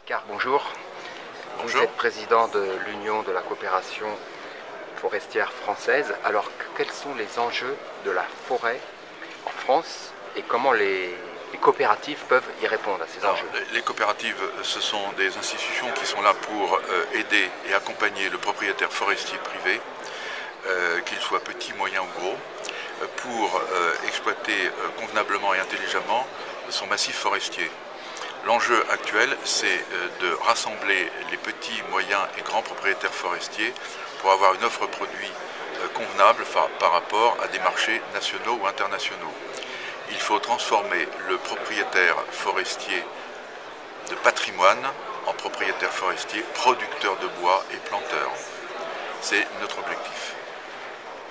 Picard, bonjour. Bonjour. Vous êtes président de l'Union de la coopération forestière française. Alors, quels sont les enjeux de la forêt en France et comment les coopératives peuvent y répondre à ces enjeux? Les coopératives, ce sont des institutions qui sont là pour aider et accompagner le propriétaire forestier privé, qu'il soit petit, moyen ou gros, pour exploiter convenablement et intelligemment son massif forestier. L'enjeu actuel, c'est de rassembler les petits, moyens et grands propriétaires forestiers pour avoir une offre produit convenable par rapport à des marchés nationaux ou internationaux. Il faut transformer le propriétaire forestier de patrimoine en propriétaire forestier producteur de bois et planteur. C'est notre objectif.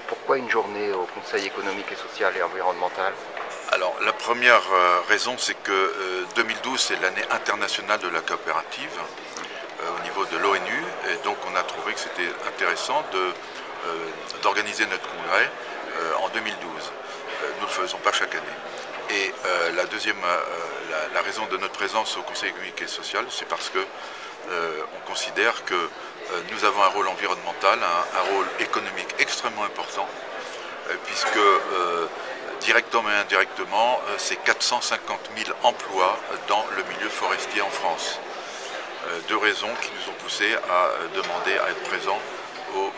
Pourquoi une journée au Conseil économique et social et environnemental? Alors, la première raison, c'est que 2012, c'est l'année internationale de la coopérative au niveau de l'ONU. Et donc, on a trouvé que c'était intéressant d'organiser notre congrès en 2012. Nous ne le faisons pas chaque année. Et la raison de notre présence au Conseil économique et social, c'est parce que on considère que nous avons un rôle environnemental, un rôle économique extrêmement important, puisque directement et indirectement, c'est 450 000 emplois dans le milieu forestier en France. Deux raisons qui nous ont poussés à demander à être présents au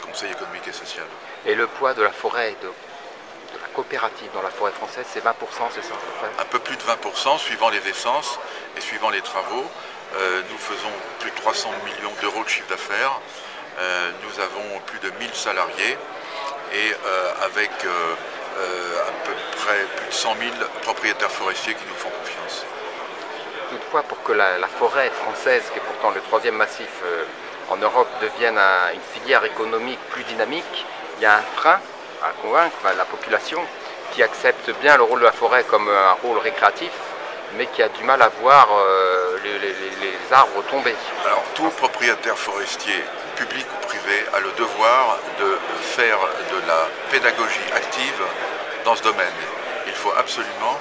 Conseil économique et social. Et le poids de la forêt, de la coopérative dans la forêt française, c'est 20%, c'est ça à peu près? Un peu plus de 20%, suivant les essences et suivant les travaux. Nous faisons plus de 300 millions d'euros de chiffre d'affaires. Nous avons plus de 1000 salariés et avec à peu près plus de 100 000 propriétaires forestiers qui nous font confiance. Toutefois, pour que la forêt française, qui est pourtant le troisième massif en Europe, devienne une filière économique plus dynamique, il y a un frein à convaincre la population qui accepte bien le rôle de la forêt comme un rôle récréatif, mais qui a du mal à voir les arbres tomber. Alors, tout propriétaire forestier, public ou privé, a le devoir de faire de la pédagogie active dans ce domaine. Il faut absolument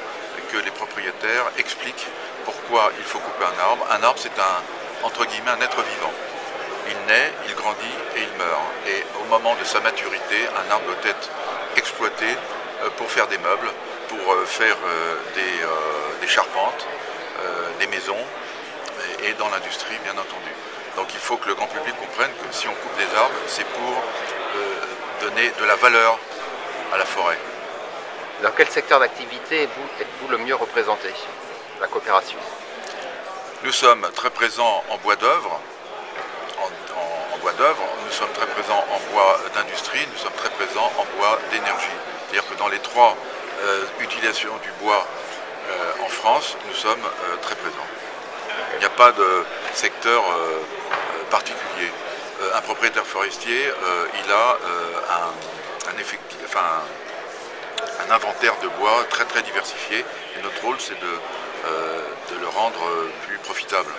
que les propriétaires expliquent pourquoi il faut couper un arbre. Un arbre, c'est entre guillemets, un être vivant. Il naît, il grandit et il meurt. Et au moment de sa maturité, un arbre doit être exploité pour faire des meubles, pour faire des charpentes, des maisons et dans l'industrie, bien entendu. Donc il faut que le grand public comprenne que si on coupe des arbres, c'est pour donner de la valeur à la forêt. Dans quel secteur d'activité êtes-vous le mieux représenté, la coopération? Nous sommes très présents en bois d'œuvre, nous sommes très présents en bois d'industrie, nous sommes très présents en bois d'énergie. C'est-à-dire que dans les trois utilisations du bois en France, nous sommes très présents. Il n'y a pas de secteur particulier. Un propriétaire forestier, il a un inventaire de bois très très diversifié et notre rôle c'est de le rendre plus profitable.